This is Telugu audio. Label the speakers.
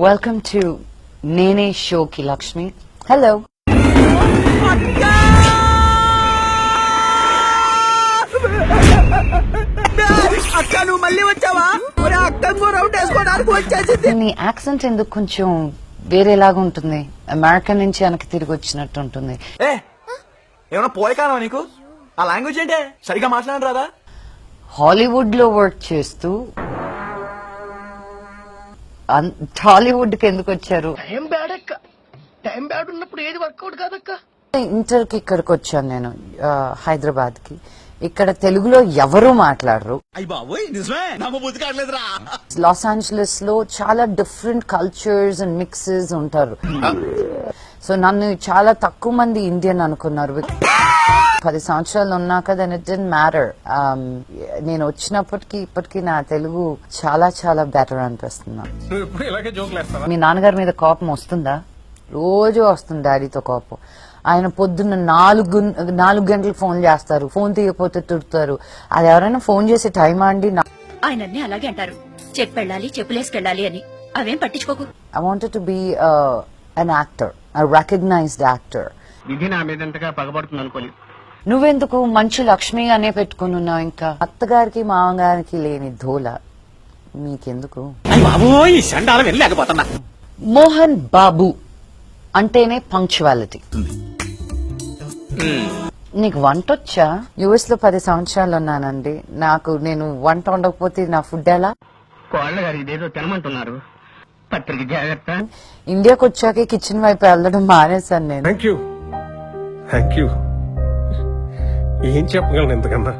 Speaker 1: Welcome to Nene Shoki Lakshmi. Hello. నీ యాక్సెంట్ ఎందుకు కొంచెం వేరేలాగా ఉంటుంది, అమెరికా నుంచి వెనక్కి తిరిగి వచ్చినట్టు ఉంటుంది.
Speaker 2: ఏమన్నా పోయకానా నీకు? ఆ లాంగ్వేజ్ ఏంటే సరిగా మాట్లాడను రాదా?
Speaker 1: హాలీవుడ్ లో వర్క్ చేస్తూ టాలీవుడ్ కి ఎందుకు వచ్చారు?
Speaker 3: టైం బ్యాడ్ ఉన్నప్పుడు ఏది వర్కౌట్ కాదక్క.
Speaker 1: ఇంటర్ కి ఇక్కడికి వచ్చాను నేను, హైదరాబాద్ కి. ఇక్కడ తెలుగులో ఎవరు మాట్లాడరు. లాస్ ఏంజలస్ లో చాలా డిఫరెంట్ కల్చర్స్ అండ్ మిక్సెస్ ఉంటారు. సో నన్ను చాలా తక్కువ మంది ఇండియన్ అనుకున్నారు. 10 సంవత్సరాలు ఉన్నాక దెన్ ఇట్ డిడ్ంట్ మ్యాటర్. నేను వచ్చినప్పటికీ ఇప్పటికీ నా తెలుగు చాలా చాలా బెటర్ అనిపిస్తుంది. మీ నాన్నగారి మీద కోపం వస్తుందా? రోజు వస్తుంది డాడీతో కోపం. ఆయన పొద్దున్న 4 గంటలకు ఫోన్ చేస్తారు, ఫోన్ తీయకపోతే తిడతారు. అది ఎవరైనా ఫోన్ చేసే టైమా అండి?
Speaker 4: ఆయన అలాగే అంటారు, చెప్పెళ్ళాలి చెప్పులేసుకెళ్ళాలి అని. అవేం పట్టించుకోకు.
Speaker 1: I wanted to be an actor, a recognized actor.
Speaker 3: విధి నా మీద ఎంతగా పగబడుతుంది అనుకోని.
Speaker 1: నువ్వెందుకు మంచు లక్ష్మి అనే పెట్టుకుని ఉన్నావు? ఇంకా అత్తగారికి మామగారికి లేని ధోల మీకెందుకు? మోహన్ బాబు అంటేనే పంక్చువాలిటీ. నీకు వంట వచ్చా? యుఎస్ లో 10 సంవత్సరాలు ఉన్నానండి. నేను వంట ఉండకపోతే నా ఫుడ్ ఎలా?
Speaker 3: కోళ్ళ గారు ఇదేదో తినమంటున్నారు, పత్రిక జాగ్రత్త.
Speaker 1: ఇండియాకి వచ్చాకే కిచెన్ వైపు వెళ్ళడం మానేశాను నేను.
Speaker 5: థ్యాంక్ యూ ఏం చెప్పగలను ఎంతకన్నా.